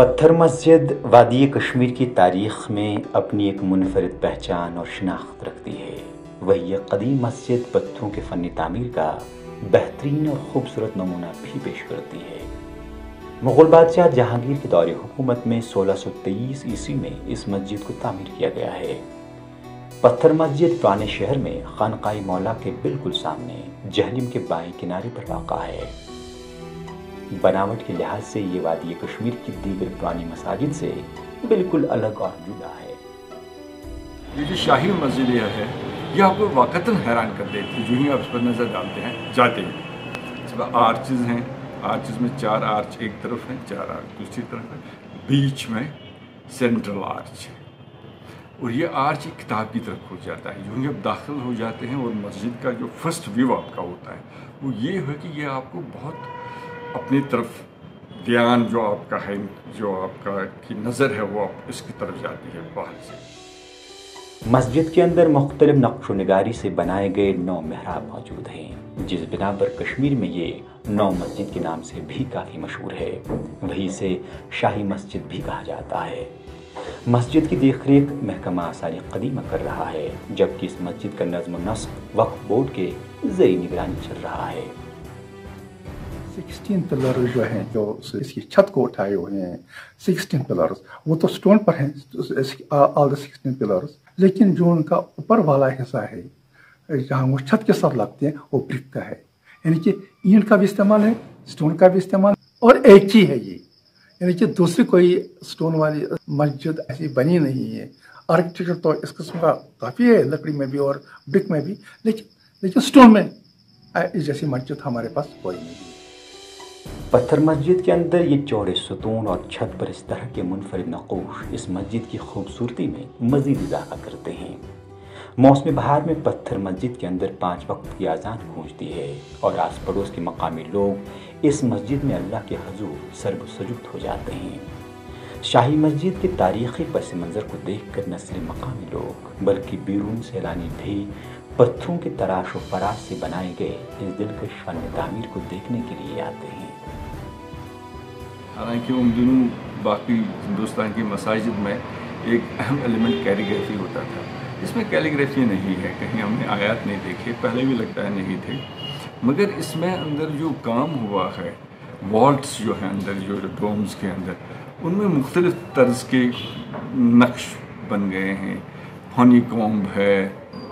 پتھر مسجد وادی کشمیر کی تاریخ میں اپنی ایک منفرد پہچان اور شناخت رکھتی ہے۔ وہی یہ قدیم مسجد پتھروں کے فن تعمیر کا بہترین اور خوبصورت نمونہ بھی پیش کرتی ہے۔ مغل بادشاہ جہانگیر کے دور حکومت میں 1623 عیسوی میں اس مسجد کو تعمیر کیا گیا ہے۔ پتھر مسجد پرانے شہر میں خانقاہ مولا کے بالکل سامنے جہلم کے بائیں کنارے پر واقع ہے۔ بناوٹ کے لحاظ سے یہ وادی کشمیر کی دیگر پرانی مساجد سے بالکل الگ اور جدا ہے۔ یہ جو شاہی مسجد ہے یہ آپ کو واقعتاً حیران کر دیتی ہے۔ جو ہی آپ اس پر نظر ڈالتے ہیں جاتے ہیں اس پر آرچز ہیں، آرچز میں 4 آرچ ایک طرف ہیں، 4 آرچ دوسری طرف ہے، بیچ میں سینٹرل آرچ ہے اور یہ آرچ ایک کتاب کی طرف کھل جاتا ہے۔ جو ہی آپ داخل ہو جاتے ہیں اور مسجد کا جو فرسٹ ویو آپ کا ہوتا ہے وہ یہ ہے کہ یہ آپ کو بہت اپنی طرف دھیان جو آپ کا ہے، جو آپ کا کی نظر ہے وہ آپ اس کی طرف جاتی ہے باہر سے۔ مسجد کے اندر مختلف نقش و نگاری سے بنائے گئے 9 محراب موجود ہیں، جس بنا پر کشمیر میں یہ 9 مسجد کے نام سے بھی کافی مشہور ہے۔ وہیں سے شاہی مسجد بھی کہا جاتا ہے۔ مسجد کی دیکھ ریکھ محکمہ آثار قدیمہ کر رہا ہے، جبکہ اس مسجد کا نظم و نسق وقف بورڈ کے زیر نگرانی چل رہا ہے۔ 16 پلر جو ہیں جو اس کی چھت کو اٹھائے ہوئے ہیں، 16 پلرز وہ تو سٹون پر ہیں، آل دا 16 پلرز، لیکن جو ان کا اوپر والا حصہ ہے جہاں وہ چھت کے ساتھ لگتے ہیں وہ برک کا ہے، یعنی کہ اینٹ کا بھی استعمال ہے، سٹون کا بھی استعمال، اور ایک ہی ہے یہ، یعنی کہ دوسری کوئی سٹون والی مسجد ایسی بنی نہیں ہے۔ آرکیٹیکچر تو اس قسم کا کافی ہے، لکڑی میں بھی اور برک میں بھی، لیکن سٹون میں جیسی مسجد ہمارے پاس کوئی نہیں ہے۔ پتھر مسجد کے اندر یہ چوڑے ستون اور چھت پر اس طرح کے منفرد نقوش اس مسجد کی خوبصورتی میں مزید اضافہ کرتے ہیں۔ موسم بہار میں پتھر مسجد کے اندر 5 وقت کی اذان گونجتی ہے اور آس پڑوس کے مقامی لوگ اس مسجد میں اللہ کے حضور سرب سجود ہو جاتے ہیں۔ شاہی مسجد کے تاریخی پس منظر کو دیکھ کر نہ صرف مقامی لوگ بلکہ بیرون سیلانی بھی پتھروں کے تراش و فراش سے بنائے گئے اس دلکش فن تعمیر کو دیکھنے کے لیے آتے ہیں۔ حالانکہ ان دنوں باقی ہندوستان کی مساجد میں ایک اہم ایلیمنٹ کیلیگرافی ہوتا تھا، اس میں کیلیگرافی نہیں ہے، کہیں ہم نے آیات نہیں دیکھے، پہلے بھی لگتا ہے نہیں تھے، مگر اس میں اندر جو کام ہوا ہے، والٹس جو ہیں اندر، جو ڈومز کے اندر، ان میں مختلف طرز کے نقش بن گئے ہیں، ہنی کومب ہے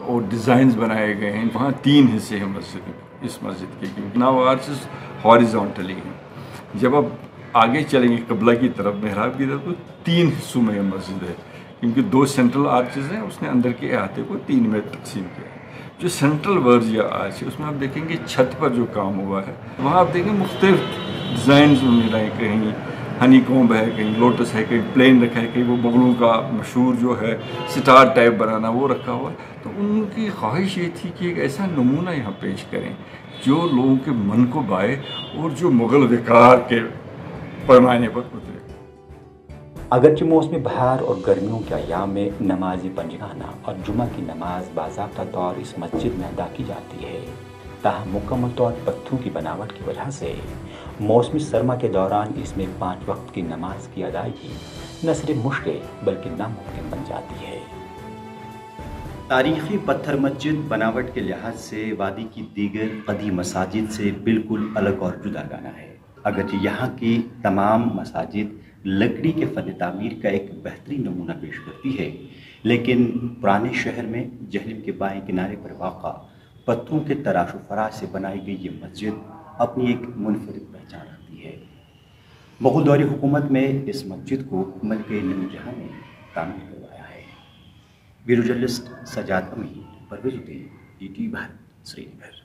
اور ڈیزائنز بنائے گئے ہیں۔ وہاں 3 حصے ہیں مسجد، اس مسجد کے نو آرچز ہاریزونٹلی ہیں۔ جب اب آگے چلیں گے قبلہ کی طرف، محراب کی طرف، تو 3 حصوں میں یہ مسجد ہے، کیونکہ 2 سینٹرل آرچز ہیں، اس نے اندر کے احاطے کو 3 میں تقسیم کیا ہے۔ جو سینٹرل ورج یا آرچ ہے اس میں آپ دیکھیں گے چھت پر جو کام ہوا ہے، وہاں آپ دیکھیں مختلف ڈیزائنز مل رہے ہیں، کہیں ہنی کومب ہے، کہیں لوٹس ہے، کہیں پلین رکھا ہے، کہیں وہ مغلوں کا مشہور جو ہے سٹار ٹائپ بنانا وہ رکھا ہوا ہے۔ تو ان کی خواہش یہ تھی کہ ایک ایسا نمونہ یہاں پیش کریں جو لوگوں کے من کو بھائے اور جو مغل وقار کے پیمانے پر اترے۔ اگرچہ موسم بہار اور گرمیوں کے ایام میں نماز پنجگانہ اور جمعہ کی نماز باضابطہ طور اس مسجد میں ادا کی جاتی ہے، تاہم مکمل طور پتھروں کی بناوٹ کی وجہ سے موسم سرما کے دوران اس میں 5 وقت کی نماز کی ادائیگی نہ صرف مشکل بلکہ ناممکن بن جاتی ہے۔ تاریخی پتھر مسجد بناوٹ کے لحاظ سے وادی کی دیگر قدیم مساجد سے بالکل الگ اور جدا گانا ہے۔ اگرچہ یہاں کی تمام مساجد لکڑی کے فن تعمیر کا ایک بہترین نمونہ پیش کرتی ہے، لیکن پرانے شہر میں جہلم کے بائیں کنارے پر واقع پتھروں کے تراش و فراش سے بنائی گئی یہ مسجد اپنی ایک منفرد پہچان رکھتی ہے۔ مغل دور حکومت میں اس مسجد کو ملکہ نور جہاں نے تعمیر کروایا ہے۔ ویڈیو جرنلسٹ سجاد امین، پرویز الدین، DTV بھارت، سری نگر۔